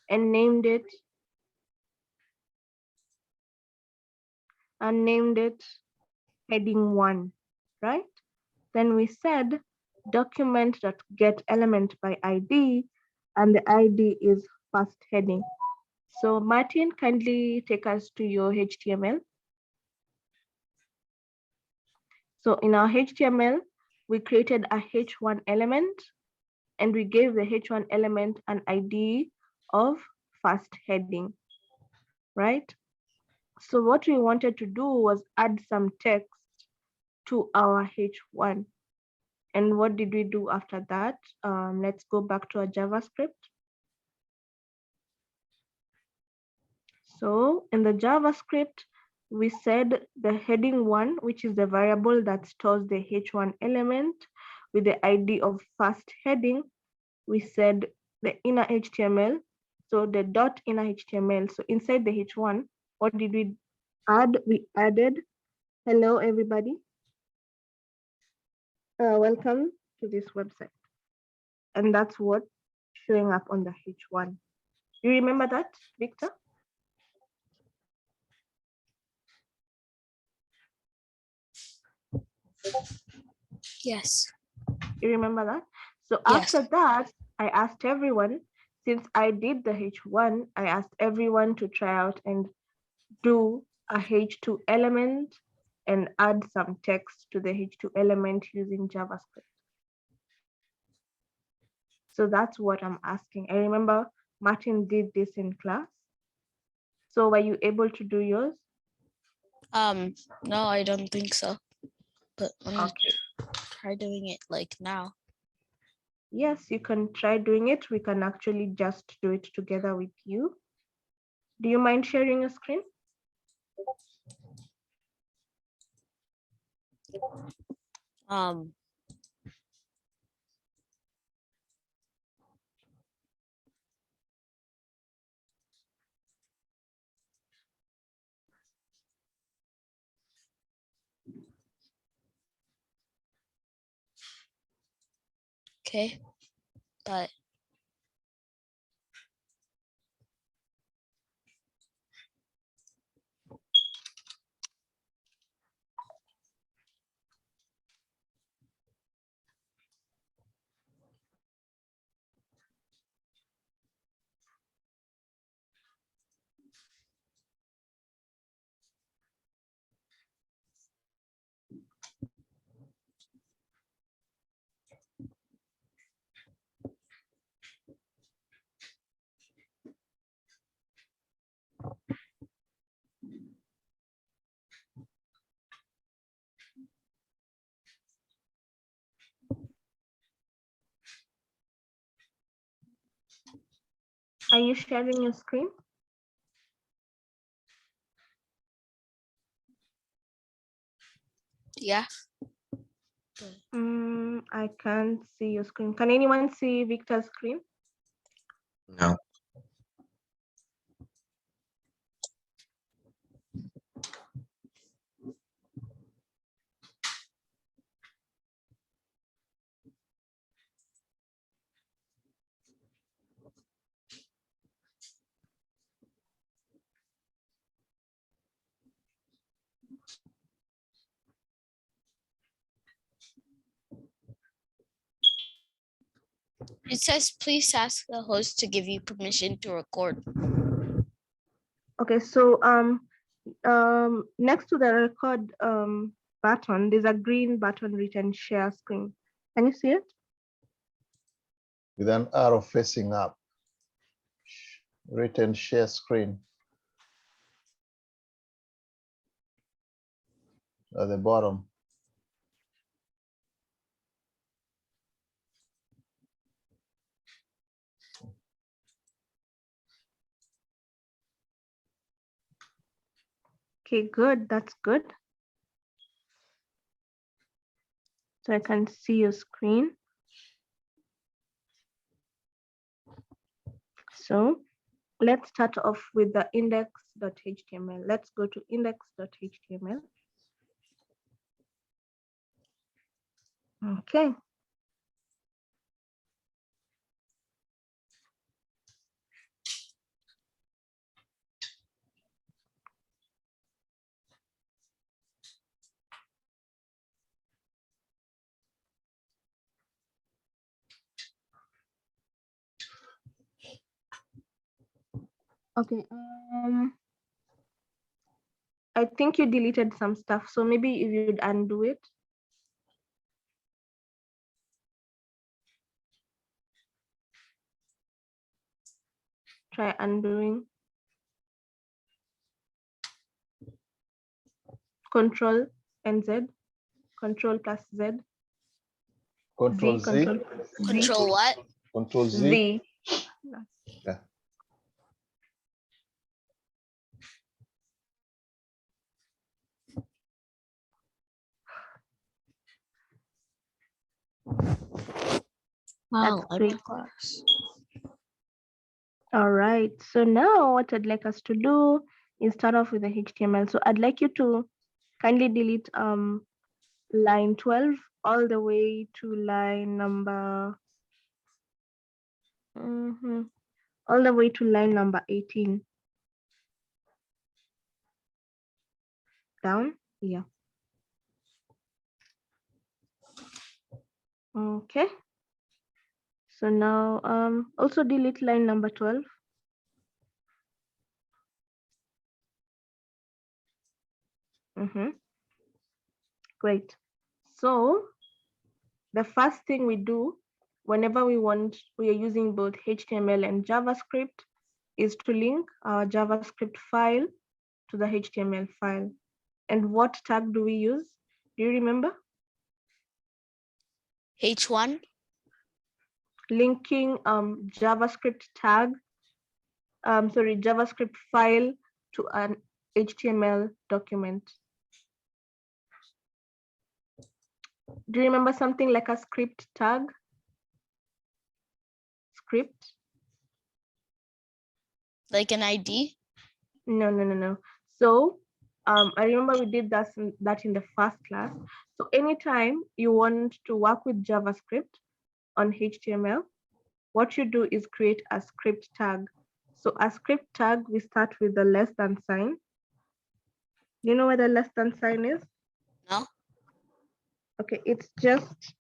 and named it heading 1, right? Then we said document.getElement by ID, and the ID is first heading. So Martin, kindly take us to your HTML. So in our HTML, we created a H1 element, and we gave the H1 element an ID of first heading, right? So what we wanted to do was add some text to our H1. And what did we do after that? Let's go back to our JavaScript. So in the JavaScript, we said the heading 1, which is the variable that stores the H1 element with the ID of first heading, we said the inner HTML. So the dot inner HTML. So inside the H1, what did we add? We added, hello everybody. Welcome to this website. And that's what's showing up on the H1. You remember that, Victor? Yes. You remember that? So Yes. after that, I asked everyone, since I did the H1, I asked everyone to try out and do a H2 element and add some text to the H2 element using JavaScript. So that's what I'm asking. I remember Martin did this in class. So were you able to do yours? No, I don't think so. But I'm gonna Okay. try doing it like now. Yes, you can try doing it. We can actually just do it together with you. Do you mind sharing your screen? Okay, but Are you sharing your screen? yeah. I can't see your screen. Can anyone see Victor's screen? No. It says please ask the host to give you permission to record. Okay, so next to the record button, there's a green button written share screen. Can you see it? With an arrow facing up, written share screen at the bottom. Okay, good. That's good. So I can see your screen. So let's start off with the index.html. Let's go to index.html. Okay. Okay. I think you deleted some stuff, so maybe if you'd undo it. Try undoing. Control and Z. Control plus Z. Control Z. Z. Control Z. Control what? Control Z. Z. Yeah. Wow, That's great. class. All right. So now what I'd like us to do is start off with the HTML. So I'd like you to kindly delete line 12 all the way to line number all the way to line number 18. Down. Yeah. Okay. So now also delete line number 12. Great. So the first thing we do whenever we are using both HTML and JavaScript is to link our JavaScript file to the HTML file. And what tag do we use? Do you remember? H1. Linking JavaScript tag, JavaScript file to an HTML document. Do you remember something like a script tag? Script? Like an ID? No. So I remember we did that in the first class. So anytime you want to work with JavaScript on HTML, what you do is create a script tag. So a script tag, we start with the less than sign. You know where the less than sign is? No. Okay, it's just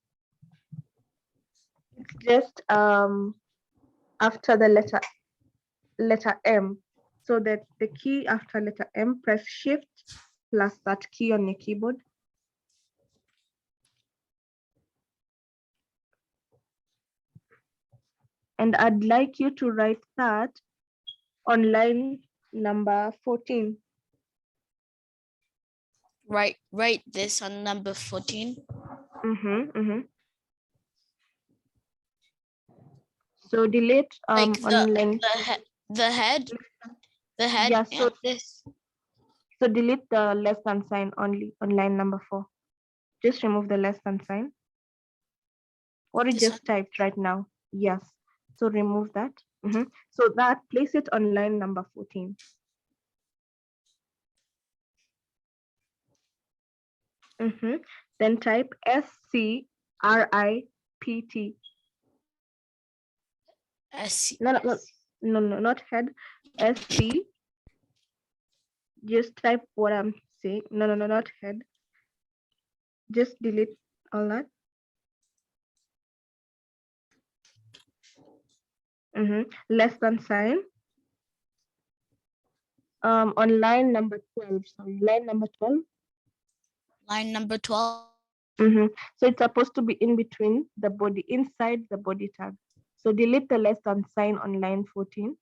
after the letter M. So that the key after letter M, press Shift plus that key on your keyboard. And I'd like you to write that on line number 14. Write this on number 14. So delete Like on line. the head Yeah, so, and this. so delete the less than sign only on line number 4. Just remove the less than sign. What you This just typed right now. Yes. So remove that. So that, place it on line number 14. Then type SCRIPT. No, not head. SC. Just type what I'm saying. No, not head. Just delete all that. Less than sign. On line number 12. Sorry, line number 12. Line number 12. So it's supposed to be in between the body, inside the body tag. So delete the less than sign on line 14.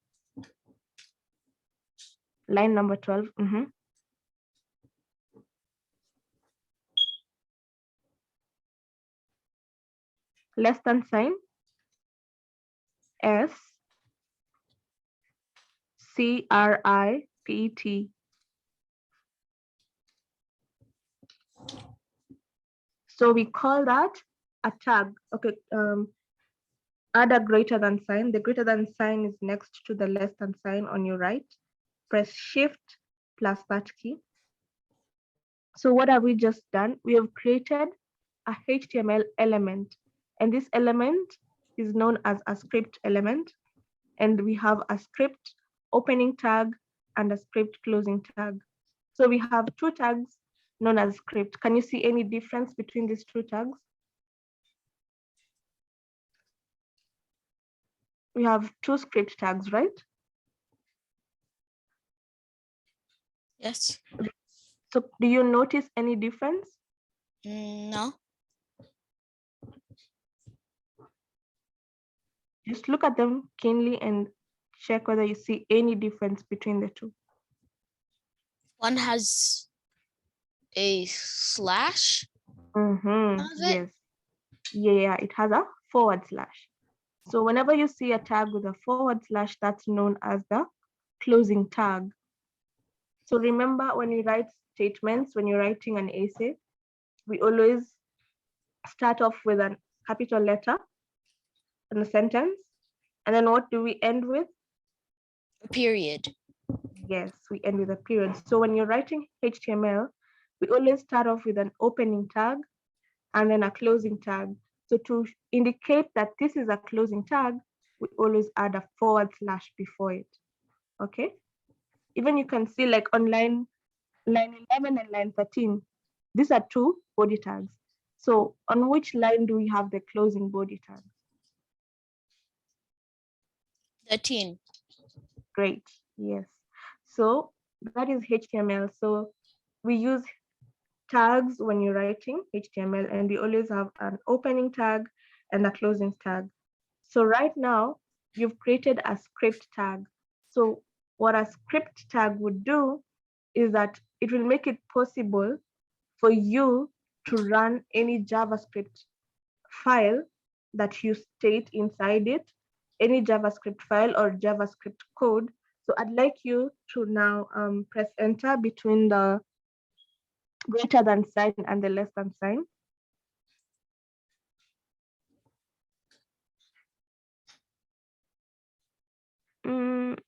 Line number 12. Less than sign. SCRIPT. So we call that a tag. Okay. Add a greater than sign. The greater than sign is next to the less than sign on your right. Press Shift plus that key. So what have we just done? We have created a HTML element, and this element is known as a script element. And we have a script opening tag and a script closing tag. So we have two tags known as script. Can you see any difference between these two tags? We have two script tags, right? Yes. So do you notice any difference? No. Just look at them keenly and check whether you see any difference between the two. One has a slash. Mm-hmm. Of it? Yes. Yeah, it has a forward slash. So whenever you see a tag with a forward slash, that's known as the closing tag. So remember, when you write statements, when you're writing an essay, we always start off with a capital letter in a sentence. And then what do we end with? A period. Yes, we end with a period. So when you're writing HTML, we always start off with an opening tag and then a closing tag. So to indicate that this is a closing tag, we always add a forward slash before it. Okay. Even you can see like on line 11 and line 13, these are two body tags. So on which line do we have the closing body tag? 13. Great. Yes. So that is HTML. So we use tags when you're writing HTML, and we always have an opening tag and a closing tag. So right now you've created a script tag. So what a script tag would do is that it will make it possible for you to run any JavaScript file that you state inside it, any JavaScript file or JavaScript code. So I'd like you to now press enter between the greater than sign and the less than sign.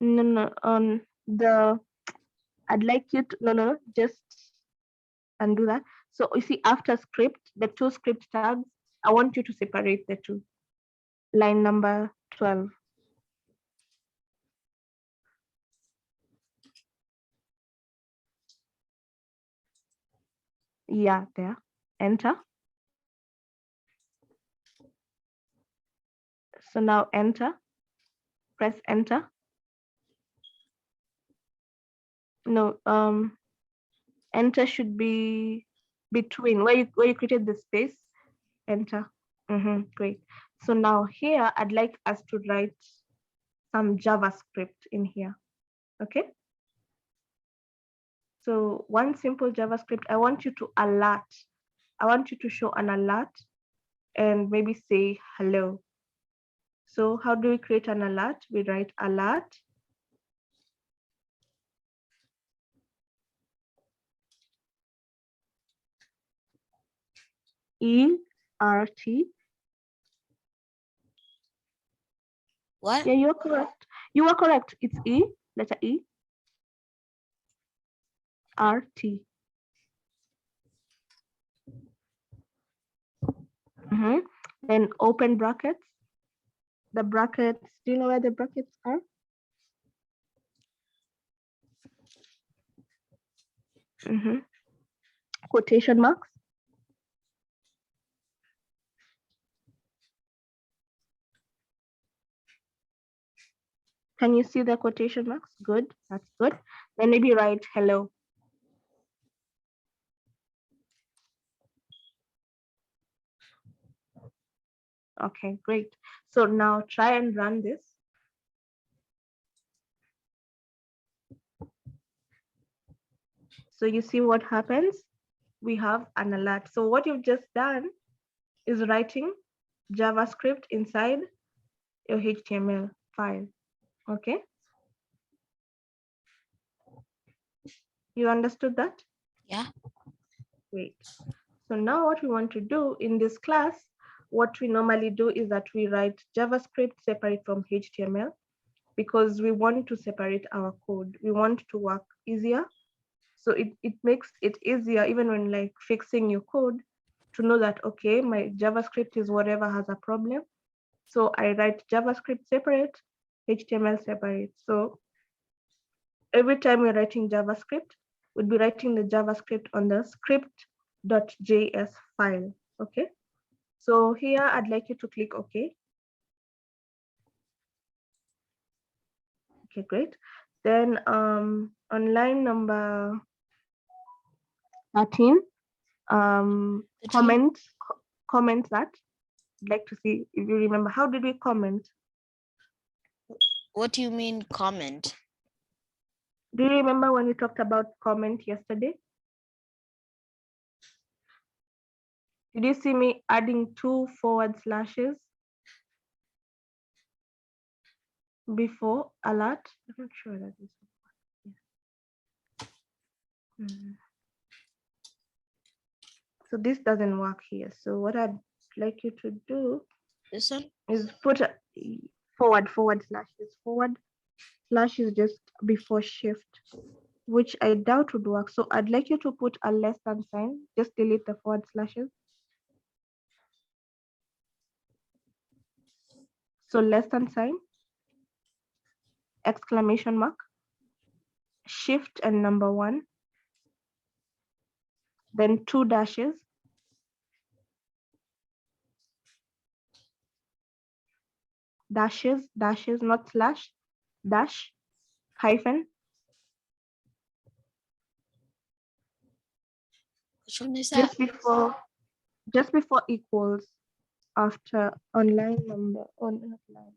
No, on the, I'd like you to, no, just undo that. So you see after script, the two script tags, I want you to separate the two. Line number 12. Yeah, there. Enter. So now enter. Press enter. No, enter should be between where you created the space. Enter. Great. So now here I'd like us to write some JavaScript in here. Okay. So one simple JavaScript, I want you to alert. I want you to show an alert and maybe say hello. So how do we create an alert? We write alert. E-R-T. What? Yeah, you're correct. You are correct. It's E, letter E. R-T. Then open brackets. The brackets, do you know where the brackets are? Quotation marks. Can you see the quotation marks? Good, that's good. Then maybe write hello. Okay, great. So now try and run this. So you see what happens? We have an alert. So what you've just done is writing JavaScript inside your HTML file. Okay. You understood that? Yeah. Great. So now what we want to do in this class, what we normally do is that we write JavaScript separate from HTML because we want to separate our code. We want to work easier. So it makes it easier even when like fixing your code to know that, okay, my JavaScript is whatever has a problem. So I write JavaScript separate, HTML separate. So every time we're writing JavaScript, we'll be writing the JavaScript on the script.js file, okay? So here I'd like you to click OK. Okay, great. Then On line number 13, comment that. I'd like to see if you remember. How did we comment? What do you mean comment? Do you remember when we talked about comment yesterday? Did you see me adding 2 forward slashes before alert? I'm not sure that is. So this doesn't work here. So what I'd like you to do This one? is put a forward slashes. Forward slash is just before shift, which I doubt would work. So I'd like you to put a less than sign. Just delete the forward slashes. So less than sign, exclamation mark, shift and number 1, then 2 dashes, not slash, dash, hyphen, Which one is that? just before equals, after on line number on line.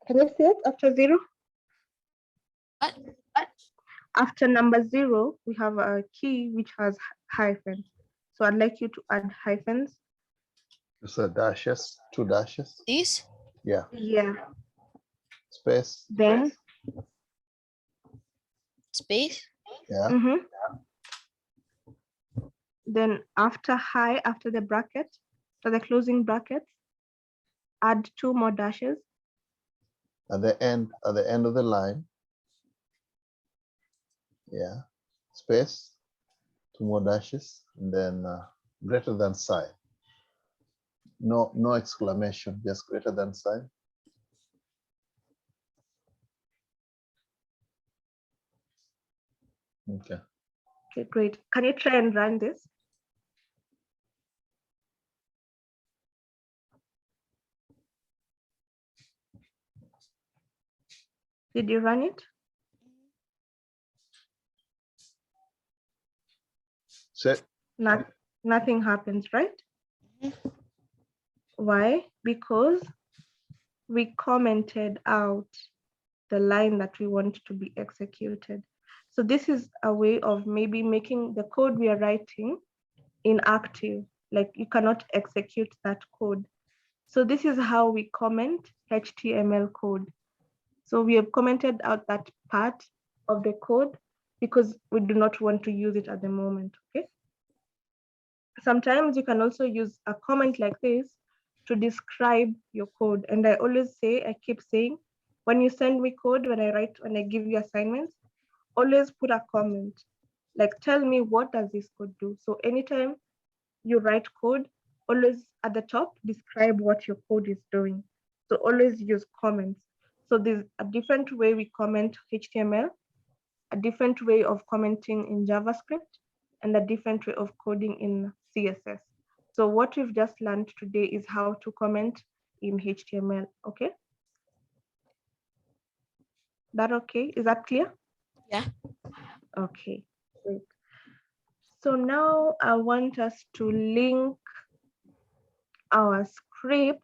Can you see it after 0? What? After number 0, we have a key which has hyphen. So I'd like you to add hyphens. So dashes, 2 dashes. These? Yeah. Yeah. Space. Then. Space? Yeah. Then after the bracket, so the closing brackets, add 2 more dashes. At the end of the line. Yeah. Space, 2 more dashes, and then greater than sign. No exclamation, just greater than sign. Okay. Okay, great. Can you try and run this? Did you run it? So Nothing happens, right? Mhm. Why? Because we commented out the line that we want to be executed. So this is a way of maybe making the code we are writing inactive, like you cannot execute that code. So this is how we comment HTML code. So we have commented out that part of the code because we do not want to use it at the moment, okay? Sometimes you can also use a comment like this to describe your code. And I keep saying, when you send me code, when I give you assignments, always put a comment. Like, tell me, what does this code do? So anytime you write code, always at the top, describe what your code is doing. So always use comments. So there's a different way we comment HTML, a different way of commenting in JavaScript, and a different way of coding in CSS. So what we've just learned today is how to comment in HTML, okay? That okay? Is that clear? Yeah. Okay, great. So now I want us to link our script.js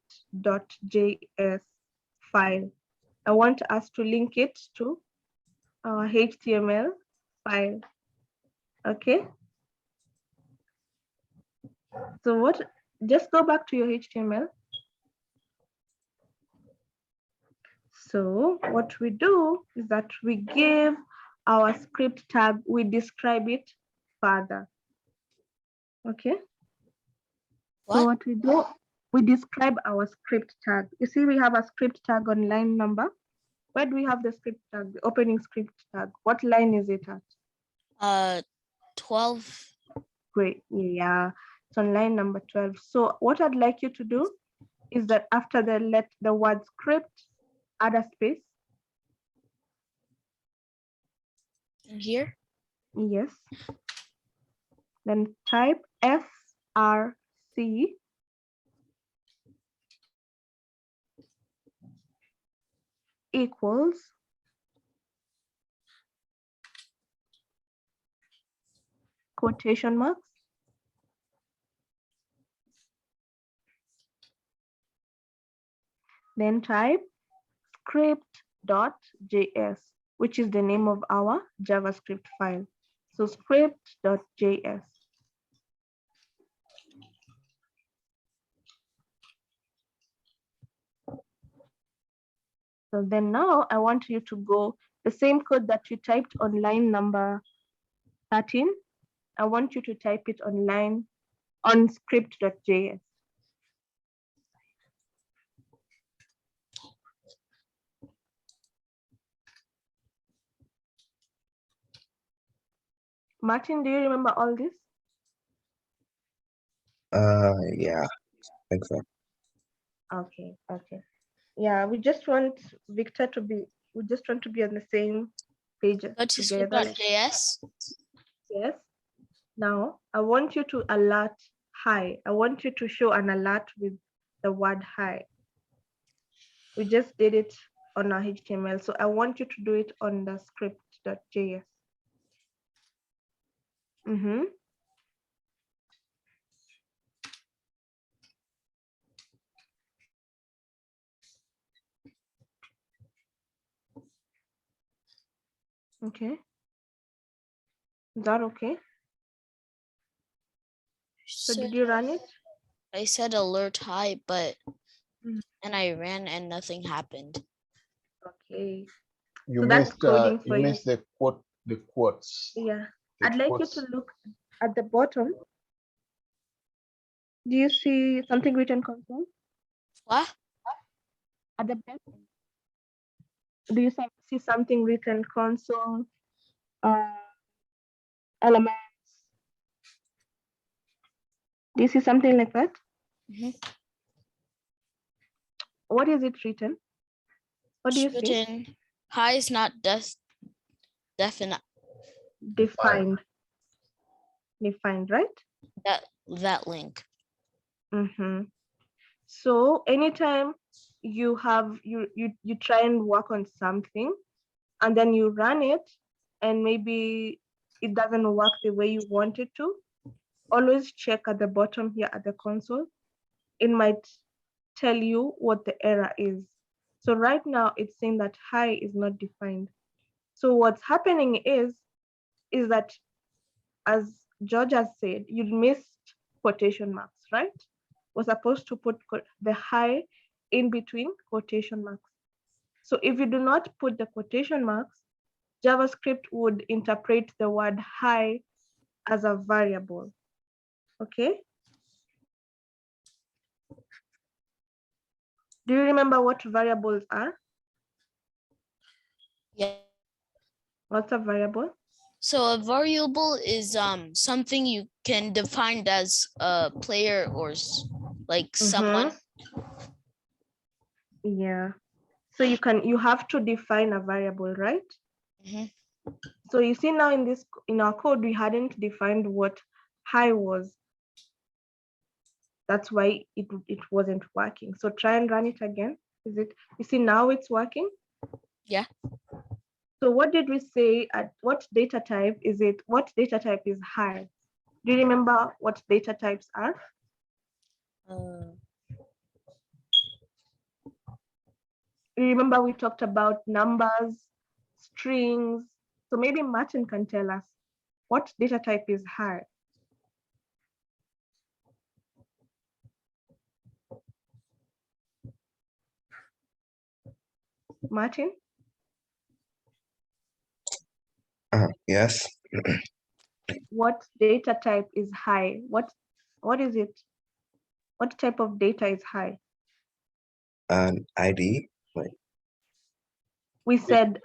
file. I want us to link it to our HTML file, okay? So just go back to your HTML. So what we do is that we give our script tag, we describe it further, okay? So what we do, we describe our script tag. You see, we have a script tag on line number. Where do we have the script tag, the opening script tag? What line is it at? 12. Great, yeah, it's on line number 12. So what I'd like you to do is that after the word script, add a space. In here? Yes. Then type src equals quotation marks, then type script.js, which is the name of our JavaScript file. So script.js. So then now I want you to go the same code that you typed on line number 13. I want you to type it on script.js. Martin, do you remember all this? Yeah, I think so. Okay. Yeah, we just want Victor to be, we just want to be on the same page Go to together. script.js. Yes. Now I want you to alert hi. I want you to show an alert with the word hi. We just did it on our HTML. So I want you to do it on the script.js. Okay. Is that okay? So did you run it? I said alert hi, but Mhm. and I ran and nothing happened. Okay. You So that's missed coding you for you. missed the quotes. Yeah. The I'd like you quotes. to look at the bottom. Do you see something written console? What? At the bottom. Do you see something written console? Elements. Do you see something like that? Mhm. What is it written? What do you see? Written hi is not definite. Defined. Defined, right? That link. So anytime you have you try and work on something and then you run it and maybe it doesn't work the way you want it to, always check at the bottom here at the console. It might tell you what the error is. So right now it's saying that hi is not defined. So what's happening is that, as George has said, you missed quotation marks, right? We're supposed to put the hi in between quotation marks. So if you do not put the quotation marks, JavaScript would interpret the word hi as a variable. Okay? Do you remember what variables are? Yeah. What's a variable? So a variable is something you can define as a player or like someone. Yeah. So you have to define a variable, right? Mhm. So you see now in our code, we hadn't defined what hi was. That's why it wasn't working. So try and run it again. You see now it's working? Yeah. So what did we say at what data type is it? What data type is hi? Do you remember what data types are? You remember we talked about numbers, strings. So maybe Martin can tell us what data type is hi. Martin? Yes. What data type is hi? What is it? What type of data is hi? An ID. Wait. We said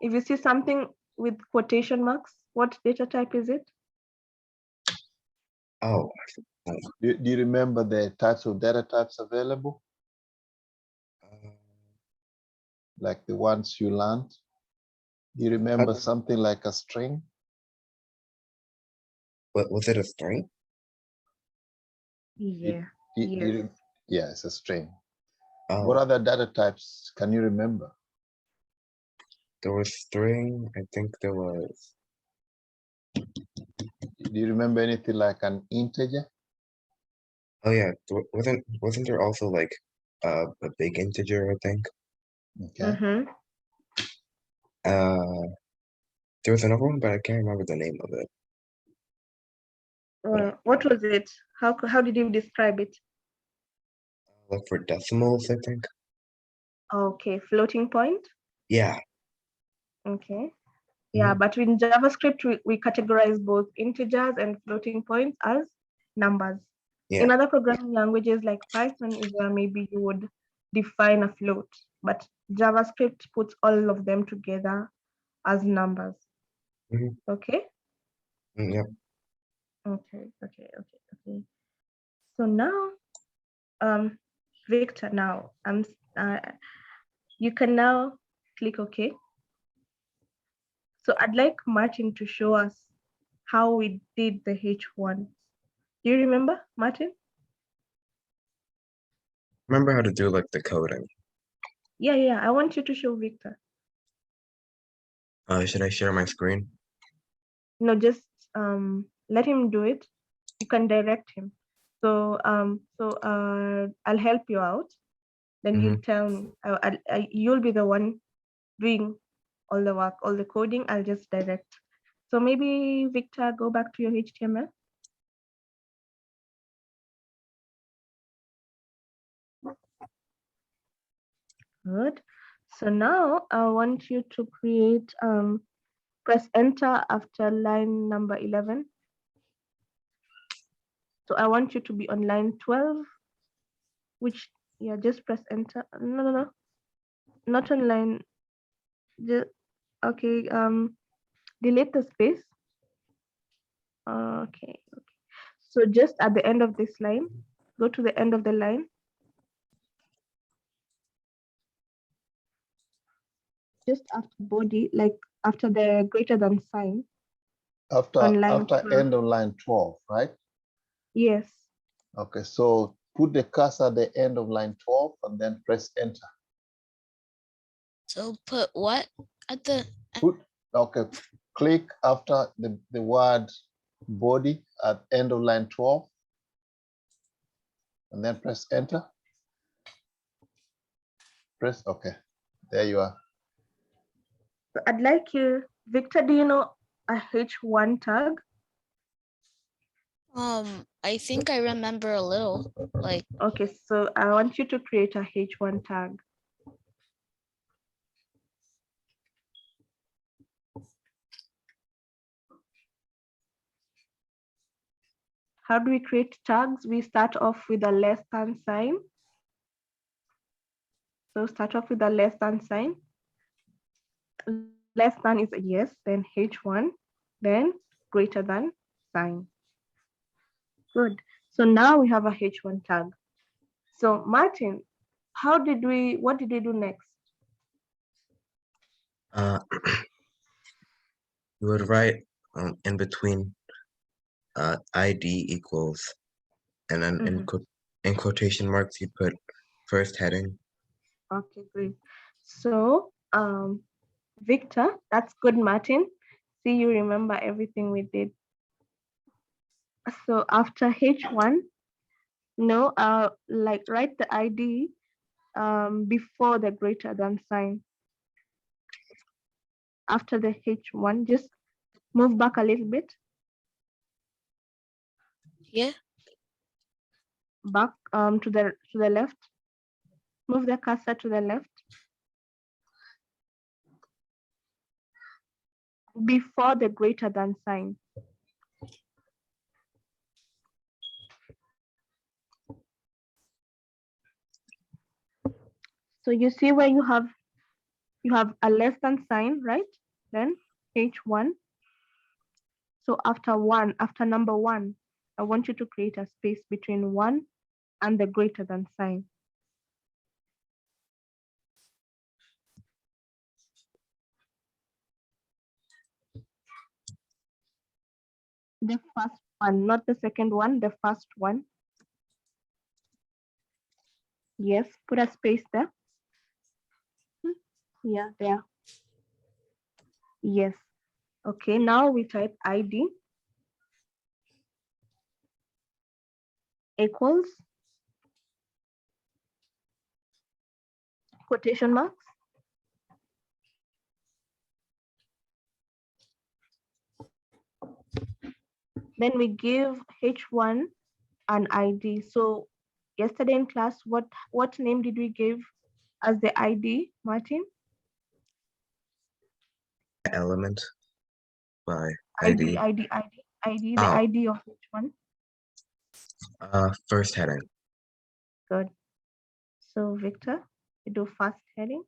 if you see something with quotation marks, what data type is it? Oh, Do you remember the types of data types available? Like the ones you learned? Do you remember something like a string? what was it, a string? Yeah. Yeah, it's a string. Oh, What other data types can you remember? there was string. I think there was. Do you remember anything like an integer? Oh yeah, wasn't there also like a big integer? I think. Okay. Mm-hmm. There was another one, but I can't remember the name of it. What was it? How did you describe it? Like for decimals, I think. Okay, floating point. Yeah. Okay. Yeah, Mhm. but in JavaScript, we categorize both integers and floating points as numbers. Yeah. In other programming languages like Python is where maybe you would define a float, but JavaScript puts all of them together as numbers. Mhm. Okay? Yeah. Okay. So now, Victor, now you can now click OK. So I'd like Martin to show us how we did the H1. Do you remember, Martin? Remember how to do like the coding. Yeah. I want you to show Victor. Should I share my screen? No, just let him do it. You can direct him. So I'll help you out. Then you'll tell me. You'll be the one doing all the work, all the coding. I'll just direct. So maybe Victor, go back to your HTML. Good. So now I want you to create, press enter after line number 11. So I want you to be on line 12, which, yeah, just press enter. No, not on line. Just, okay, delete the space. Okay. So just at the end of this line, go to the end of the line. Just after body, like after the greater than sign. After On line 12. end of line 12, right? Yes. Okay, so put the cursor at the end of line 12 and then press enter. So put what at the Okay, click after the word body at end of line 12 and then press enter. Press okay. There you are. So I'd like you, Victor, do you know a H1 tag? I think I remember a little, like, Okay, so I want you to create a H1 tag. How do we create tags? We start off with a less than sign. So start off with a less than sign. Less than is a yes, then H1, then greater than sign. Good. So now we have a H1 tag. So Martin, what did we do next? You would write in between ID equals, and then in quotation marks you put first heading. Okay, great. So Victor, that's good, Martin. See, you remember everything we did. So after H1, no, like write the ID before the greater than sign. After the H1, just move back a little bit. yeah. Back to the left. Move the cursor to the left. Before the greater than sign. So you see where you have a less than sign, right? Then H1. So after number 1, I want you to create a space between 1 and the greater than sign. The first one, not the second one, the first one. Yes, put a space there. Yeah, there. Yes. Okay, now we type ID equals quotation marks. Then we give H1 an ID. So yesterday in class, what name did we give as the ID, Martin? Element by ID, ID. ID, ID, ID, the Oh, ID of H1. first heading. Good. So Victor, you do first heading.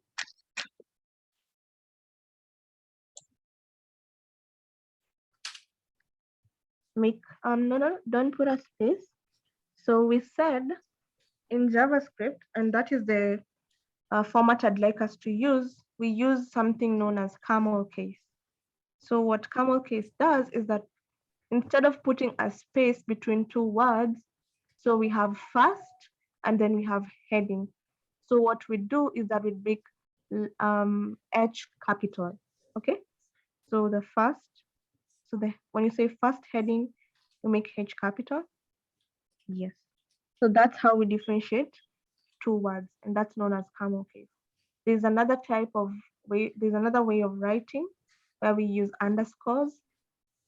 Make no, don't put a space. So we said in JavaScript, and that is the format I'd like us to use, we use something known as camel case. So what camel case does is that instead of putting a space between two words, so we have first and then we have heading. So what we do is that we make H capital, okay? So the first, when you say first heading, you make H capital. Yes. So that's how we differentiate two words, and that's known as camel case. There's another way of writing where we use underscores,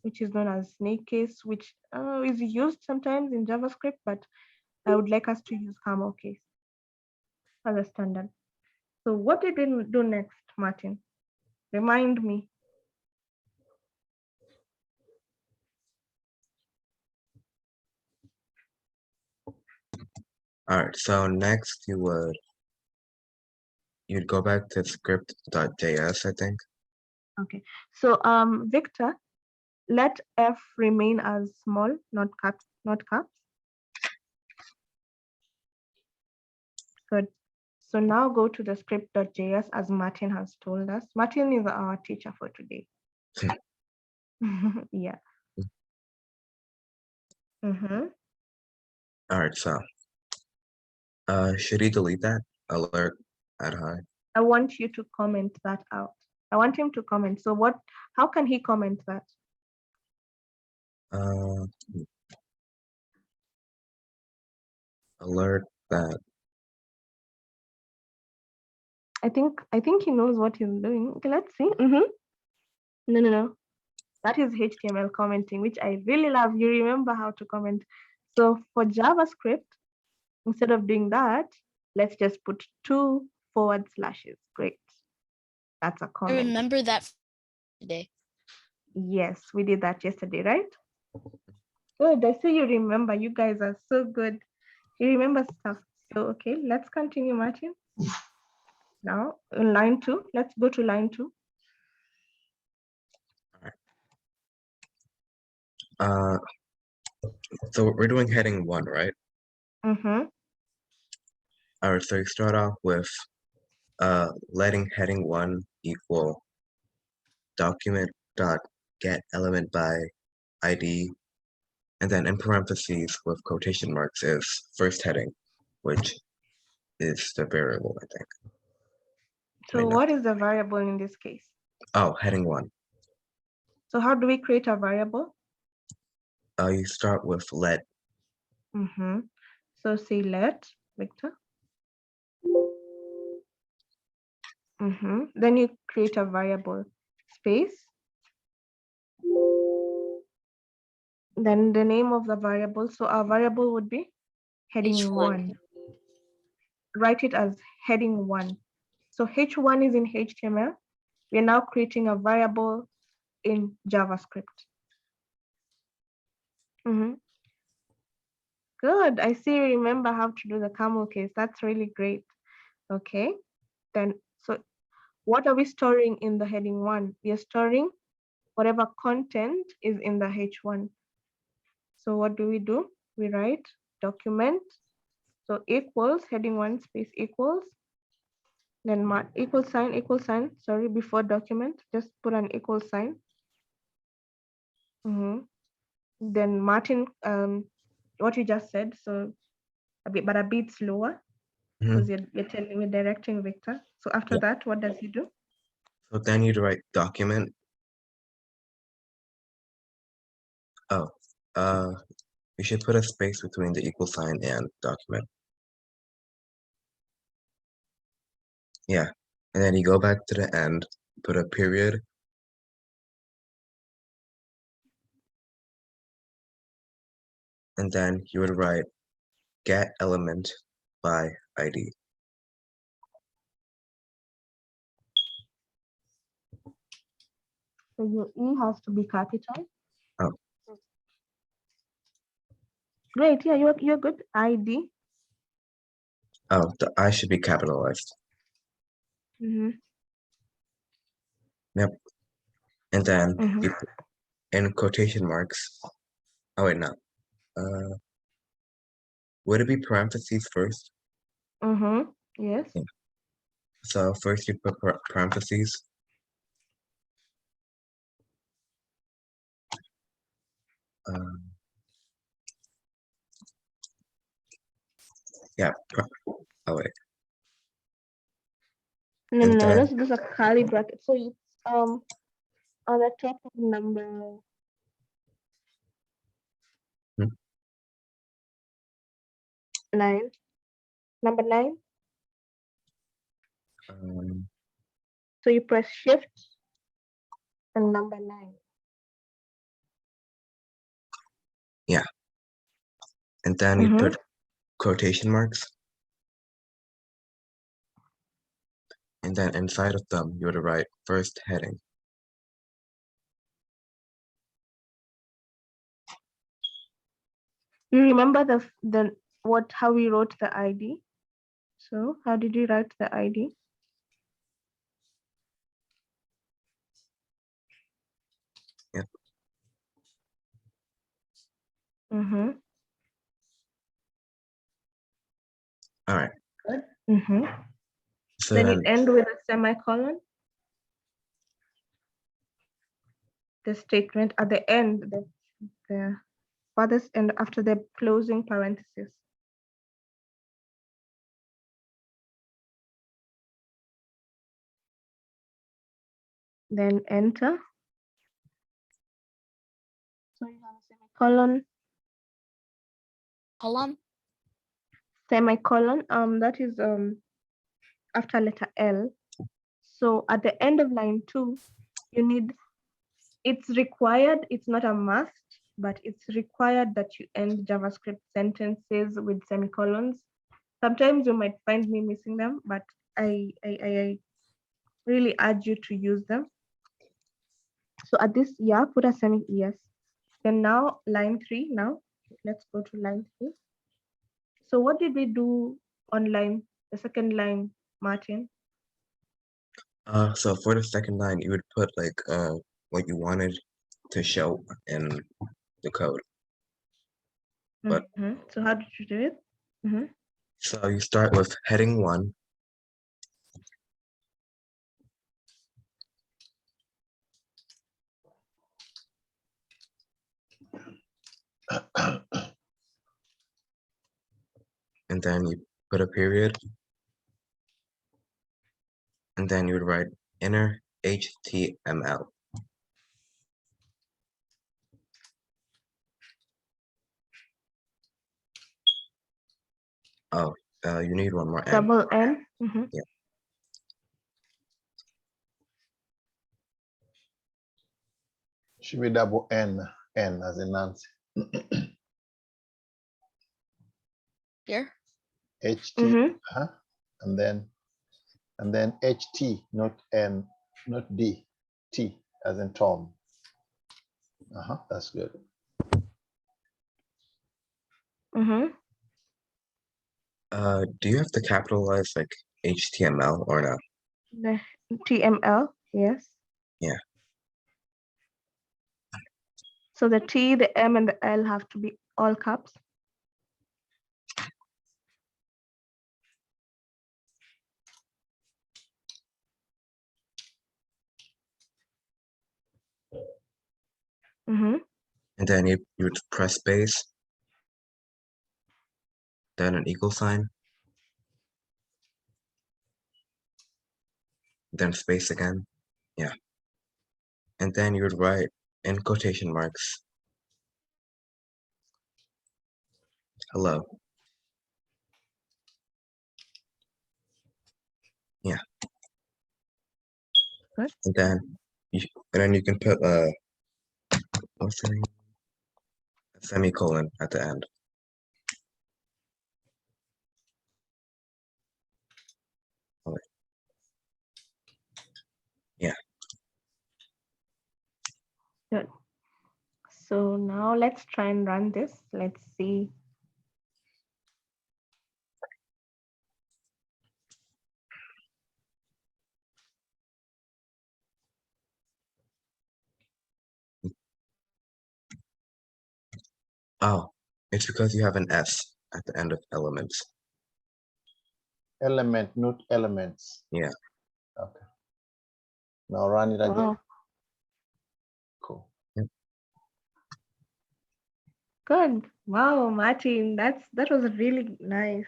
which is known as snake case, which is used sometimes in JavaScript, but I would like us to use camel case as a standard. So what did we do next, Martin? Remind me. All right. So next you'd go back to script.js, I think. Okay. So Victor, let F remain as small, not caps. Good. So now go to the script.js as Martin has told us. Martin is our teacher for today. Yeah. Mm-hmm. All right. So should he delete that alert at high? I want you to comment that out. I want him to comment. So how can he comment that? Alert that. I think he knows what he's doing. Okay, let's see. No. That is HTML commenting, which I really love. You remember how to comment. So for JavaScript, instead of doing that, let's just put 2 forward slashes. Great. That's a I comment. remember that today. Yes, we did that yesterday, right? Good. I see you remember. You guys are so good. You remember stuff. So, okay, let's continue, Martin. Now, in line 2, let's go to line 2. So we're doing heading 1, right? Mm-hmm. All right, so you start off with letting heading 1 equal document.get element by ID, and then in parentheses with quotation marks is first heading, which is the variable, I think. So what is the variable in this case? Oh, heading 1. So how do we create a variable? You start with let. Mm-hmm. So say let, Victor. Mm-hmm. Then you create a variable space. Then the name of the variable. So our variable would be heading H1. 1. Write it as heading 1. So H1 is in HTML. We're now creating a variable in JavaScript. Mm-hmm. Good. I see you remember how to do the camel case. That's really great. Okay. Then, so what are we storing in the heading 1? We are storing whatever content is in the H1. So what do? We write document. So equals heading 1 space equals. Then equal sign, sorry, before document, just put an equal sign. Then Martin, what you just said, so but a bit slower, because you're directing Victor. So after that, what does he do? So then you'd write document Oh, you should put a space between the equal sign and document. Yeah, and then you go back to the end, put a period, and then you would write get element by ID. So your E has to be capital. Oh. Great. Yeah, you're good. ID. Oh, the I should be capitalized. Mm-hmm. Yep. And then Mm-hmm. you put in quotation marks. Oh wait, no. Would it be parentheses first? Mm-hmm. Yes. Yeah. So first you put parentheses. Yeah. Oh wait. No, And no, then those are curly brackets. So it's on the top of number Hmm. 9. Number 9. So you press shift and number 9. yeah. And then you put quotation marks. And then inside of them, you would write first heading. You remember how we wrote the ID? So how did you write the ID? Yep. Mm-hmm. All right. Good. Mm-hmm. So Then then, you end with a semicolon. The statement at the end, the farthest end after the closing parenthesis. Then enter. So you have a semicolon. Column. Semicolon. That is after letter L. So at the end of line 2, you need. It's required. It's not a must, but it's required that you end JavaScript sentences with semicolons. Sometimes you might find me missing them, but I really urge you to use them. So at this, yeah, put a semi, yes. Then now line 3, now let's go to line 3. So what did we do on the second line, Martin? so for the second line, you would put like what you wanted to show in the code. But So how did you do it? so you start with heading 1. And then you put a period. And then you would write inner HTML. Oh, you need one more N. Double N. Yeah. Should be double N as in Nancy. Here. HT, and then HT, not N, not D, T as in Tom. That's good. Do you have to capitalize like HTML or no? The TML, yes. Yeah. So the T, the M, and the L have to be all caps. And then you would press space, then an equal sign, then space again. Yeah. And then you would write in quotation marks hello. Yeah. Good. And then you can put what's the name? A semicolon at the end. Alright. Yeah. Good. So now let's try and run this. Let's see. Oh, it's because you have an S at the end of elements. Element, not elements. Yeah. Okay. Now run it again. Wow. Cool. Good. Wow, Martin, that was really nice.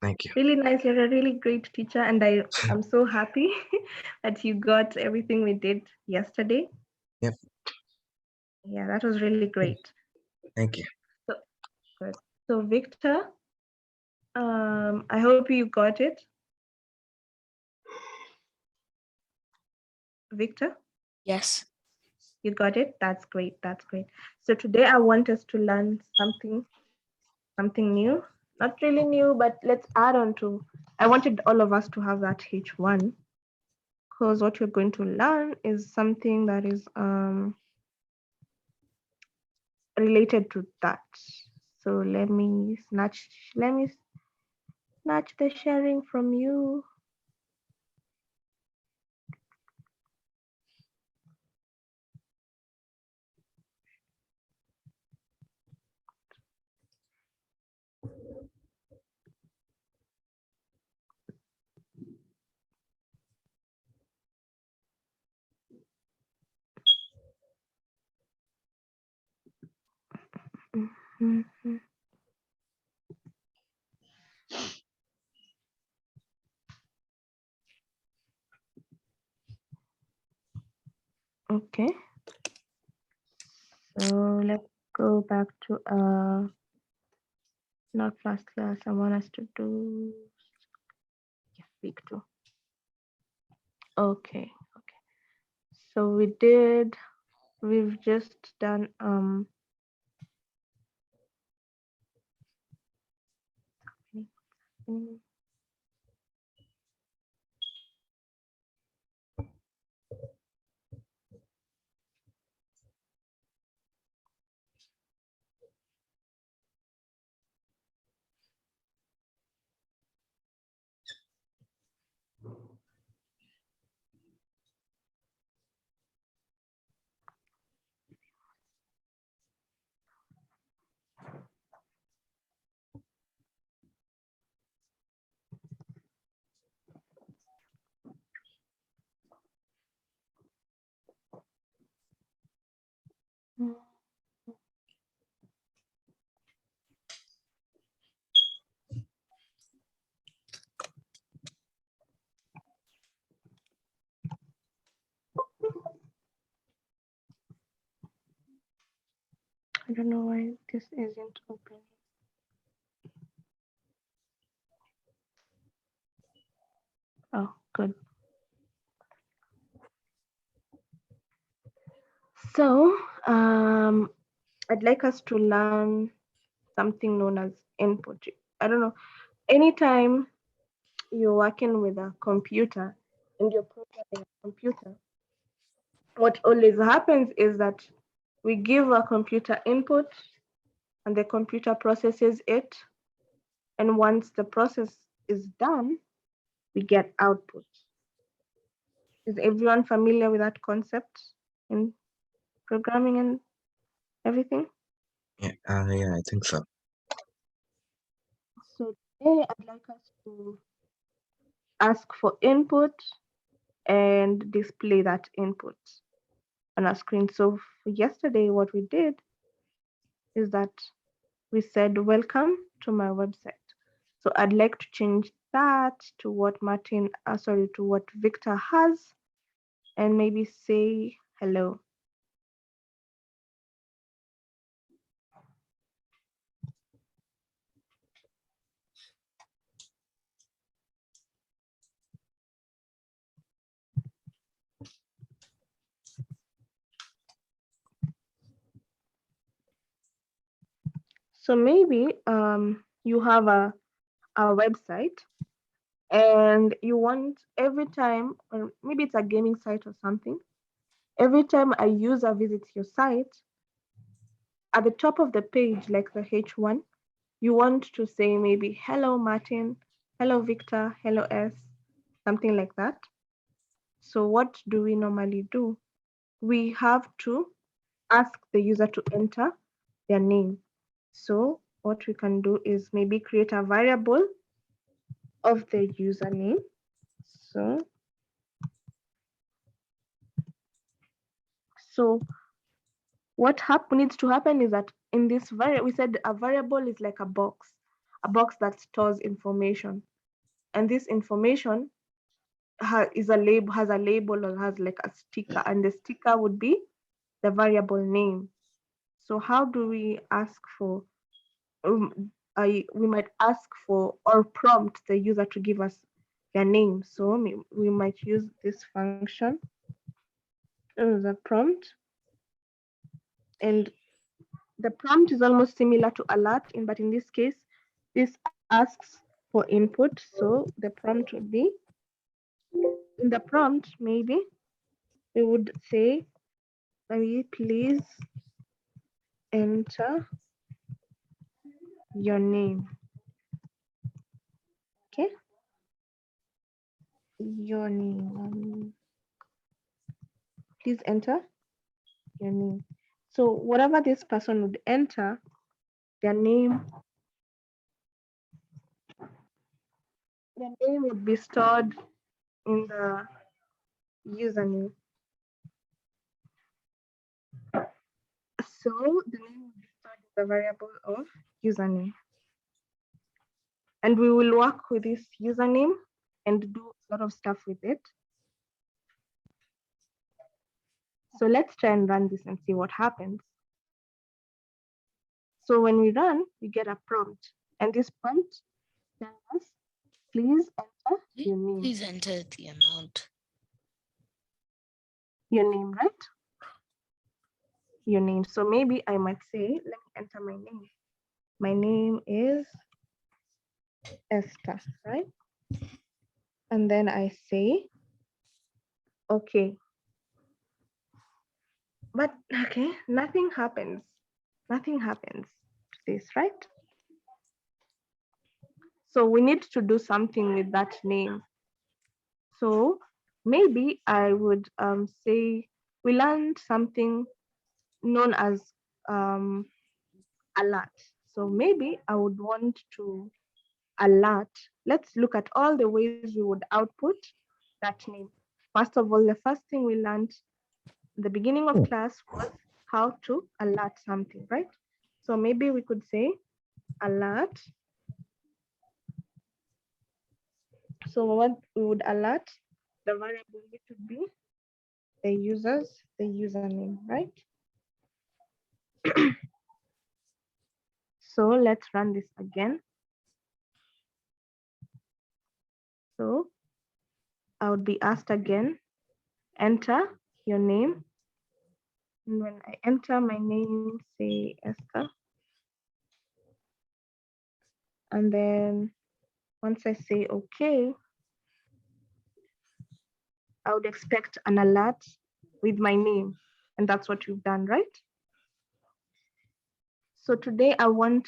Thank you. Really nice. You're a really great teacher, and I'm so happy that you got everything we did yesterday. Yep. Yeah, that was really great. Thank you. So good. So Victor, I hope you got it. Victor, Yes. you got it. That's great. That's great. So today I want us to learn something new. Not really new, but let's add on to. I wanted all of us to have that H1 because what we're going to learn is something that is related to that. So let me snatch the sharing from you. Mhm. Okay. So let's go back to not last class. I want us to do week 2. Okay. So we've just done I don't know why this isn't open. Oh, good. So I'd like us to learn something known as input. I don't know. Anytime you're working with a computer and you're programming a computer, what always happens is that we give a computer input and the computer processes it. And once the process is done, we get output. Is everyone familiar with that concept in programming and everything? Yeah. Yeah, I think so. So today I'd like us to ask for input and display that input on our screen. So for yesterday, what we did is that we said, welcome to my website. So I'd like to change that to what to what Victor has, and maybe say hello. So maybe you have a website and you want every time, or maybe it's a gaming site or something, every time a user visits your site, at the top of the page, like the H1, you want to say maybe, hello, Martin, hello, Victor, hello, S, something like that. So what do we normally do? We have to ask the user to enter their name. So what we can do is maybe create a variable of the username. So what needs to happen is that in this variable, we said a variable is like a box that stores information. And this information has a label or has like a sticker, and the sticker would be the variable name. So how do we ask for, we might ask for or prompt the user to give us their name. So we might use this function as a prompt. And the prompt is almost similar to alert, but in this case, this asks for input. So the prompt would be, in the prompt, maybe we would say, maybe please enter your name. Okay. Your name. Please enter your name. So whatever this person would enter, their name would be stored in the username. So the name would be stored in the variable of username. And we will work with this username and do a lot of stuff with it. So let's try and run this and see what happens. So when we run, we get a prompt. And this prompt tells us, please enter your name. Please enter the amount. Your name, right? Your name. So maybe I might say, let me enter my name. My name is Esther, right? And then I say, okay. But okay, nothing happens. Nothing happens to this, right? So we need to do something with that name. So maybe I would say we learned something known as alert. So maybe I would want to alert. Let's look at all the ways we would output that name. First of all, the first thing we learned at the beginning of class was how to alert something, right? So maybe we could say alert. So what we would alert, the variable which would be the username, right? So let's run this again. So I would be asked again, enter your name. And when I enter my name, say Esther. And then once I say okay, I would expect an alert with my name. And that's what you've done, right? So today I want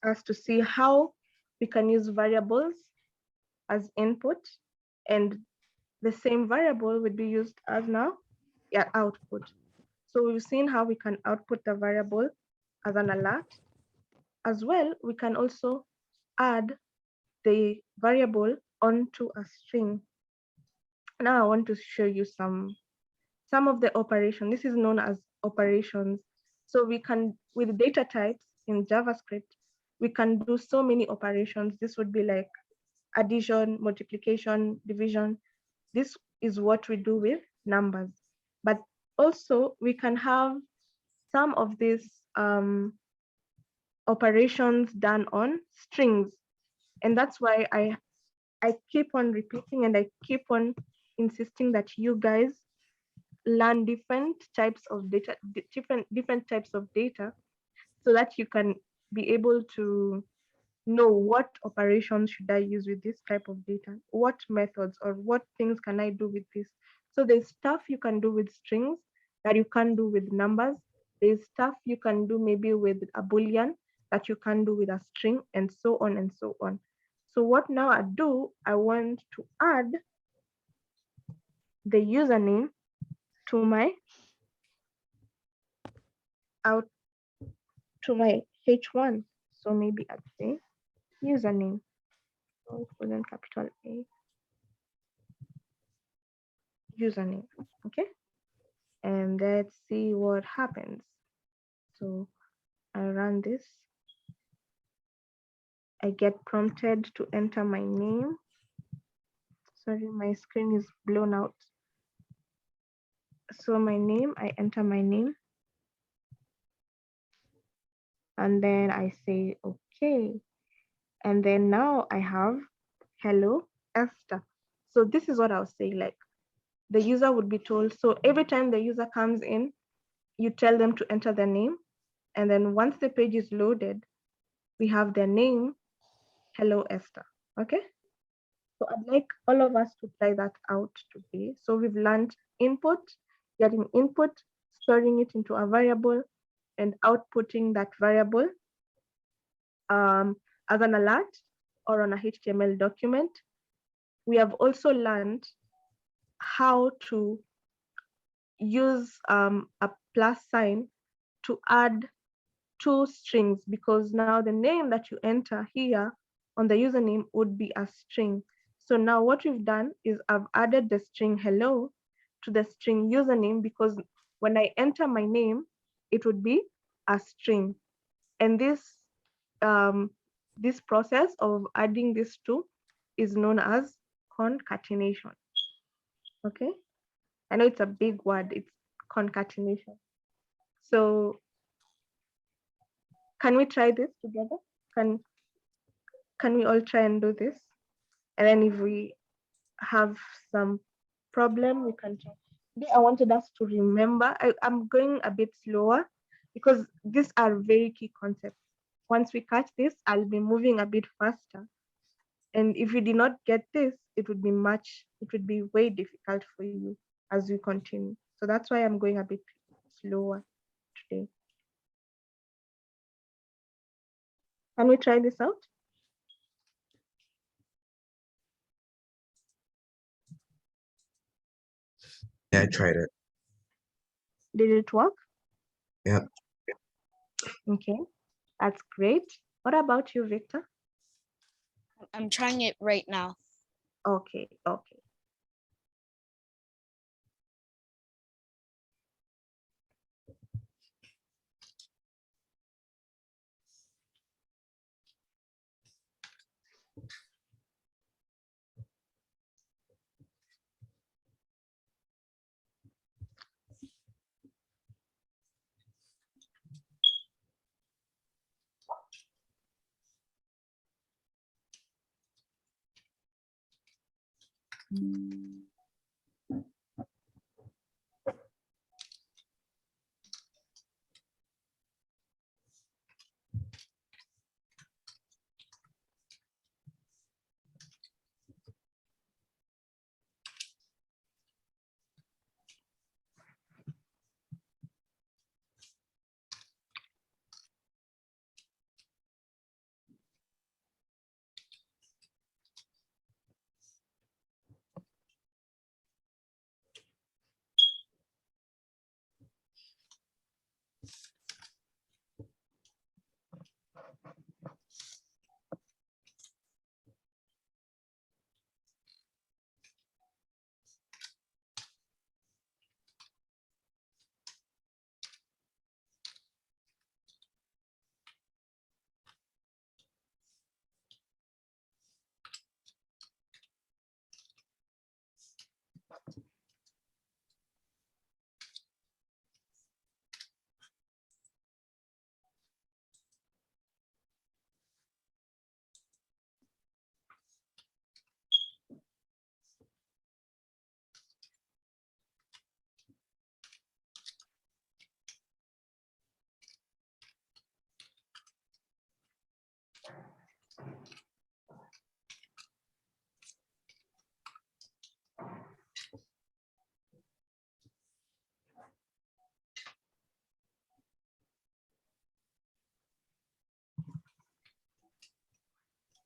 us to see how we can use variables as input, and the same variable would be used as now, output. So we've seen how we can output the variable as an alert. As well, we can also add the variable onto a string. Now I want to show you some of the operation. This is known as operations. So we can, with data types in JavaScript, we can do so many operations. This would be like addition, multiplication, division. This is what we do with numbers. But also we can have some of these operations done on strings. And that's why I keep on repeating and I keep on insisting that you guys learn different types of data, different types of data, so that you can be able to know what operations should I use with this type of data, what methods or what things can I do with this. So there's stuff you can do with strings that you can't do with numbers. There's stuff you can do maybe with a boolean that you can do with a string, and so on and so on. So what now I do, I want to add the username to my out to my H1. So maybe I'd say username. So colon capital A, username. Okay. And let's see what happens. So I run this. I get prompted to enter my name. Sorry, my screen is blown out. So my name, I enter my name. And then I say, okay. And then now I have hello, Esther. So this is what I'll say, like the user would be told. So every time the user comes in, you tell them to enter their name. And then once the page is loaded, we have their name, hello, Esther. Okay. So I'd like all of us to try that out today. So we've learned input, getting input, storing it into a variable, and outputting that variable as an alert or on a HTML document. We have also learned how to use a plus sign to add two strings, because now the name that you enter here on the username would be a string. So now what we've done is I've added the string hello to the string username, because when I enter my name, it would be a string. And this process of adding these two is known as concatenation. Okay, I know it's a big word, it's concatenation. So can we try this together? Can we all try and do this? And then if we have some problem, we can try. Today I wanted us to remember, I'm going a bit slower because these are very key concepts. Once we catch this, I'll be moving a bit faster. And if you did not get this, it would be way difficult for you as we continue. So that's why I'm going a bit slower today. Can we try this out? Yeah, I tried it. Did it work? Yeah. Okay, that's great. What about you, Victor? I'm trying it right now. Okay, okay.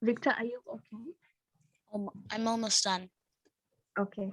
Victor, are you okay? I'm almost done. Okay.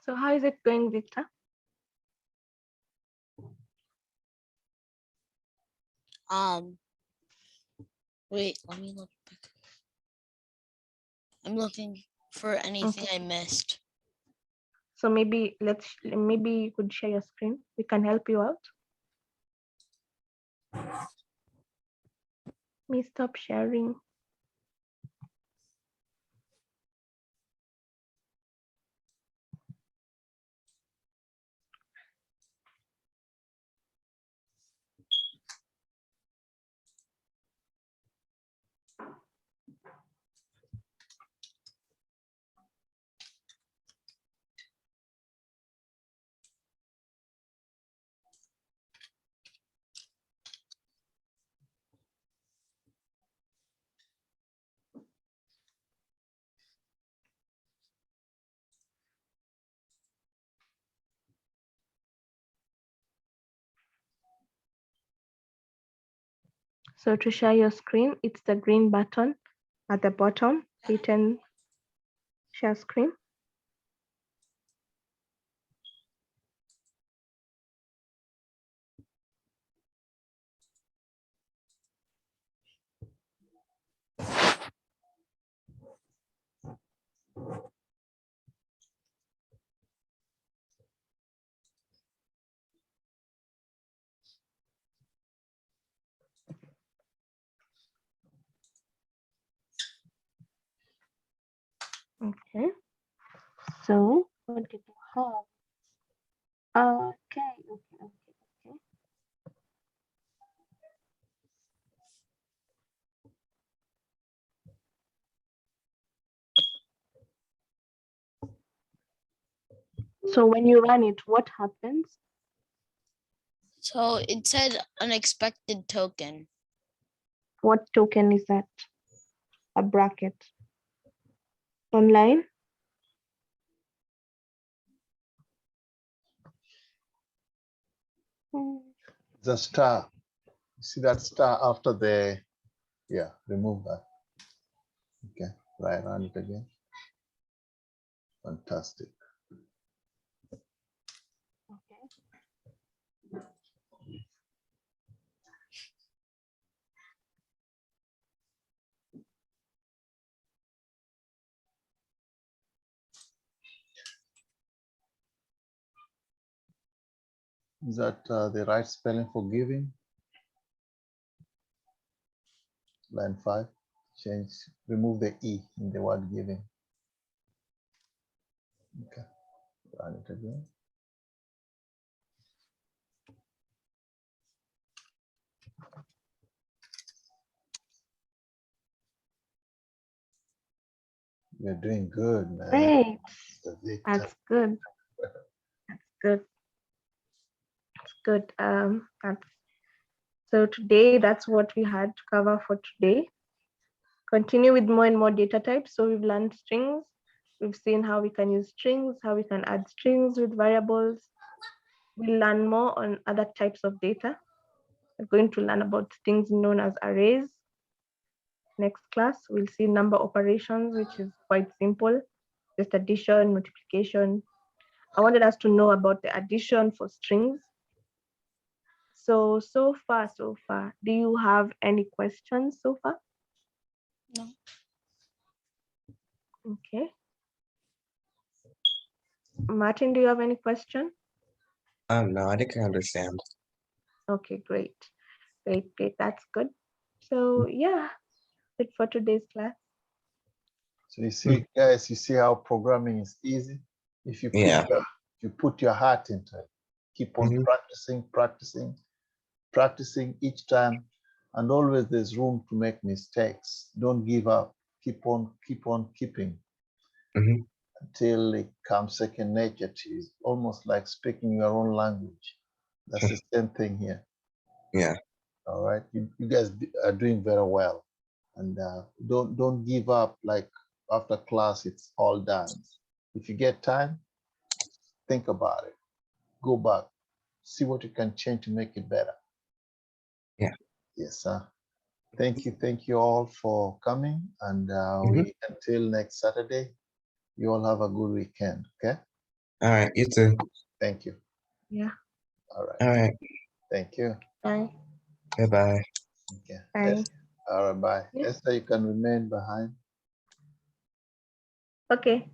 So how is it going, Victor? Wait, let me look back. I'm looking for anything I missed. So maybe maybe you could share your screen. We can help you out. Me stop sharing. So to share your screen, it's the green button at the bottom, written share screen. Okay. So what did you have? Okay. So when you run it, what happens? So it said unexpected token. What token is that? A bracket. Online? The star. You see that star after the, yeah, remove that. Okay, right, run it again. Fantastic. Okay. Is that the right spelling for giving? Line 5, change, remove the E in the word giving. Okay, run it again. You're doing good, man. Great. The victor. That's good. That's good. That's good. So today that's what we had to cover for today. Continue with more and more data types. So we've learned strings. We've seen how we can use strings, how we can add strings with variables. We'll learn more on other types of data. We're going to learn about things known as arrays. Next class, we'll see number operations, which is quite simple, just addition, multiplication. I wanted us to know about the addition for strings. So far, do you have any questions so far? No. Okay. Martin, do you have any question? No, I think I understand. Okay, great. That's good. So yeah, that's it for today's class. So you see, guys, you see how programming is easy. If you put your heart into it, keep on practicing each time, and always there's room to make mistakes. Don't give up. Keep on keeping until it comes second nature to you. Almost like speaking your own language. That's the same thing here. Yeah. All right, you guys are doing very well, and don't give up. Like after class, it's all done. If you get time, think about it. Go back, see what you can change to make it better. Yeah. Yes, sir. Thank you all for coming, and until next Saturday, you all have a good weekend. Okay. All right. You too. Thank you. Yeah. All right. All right. Thank you. Bye. Bye-bye. Okay. Bye. All right. Bye. Yeah. Esther, you can remain behind. Okay.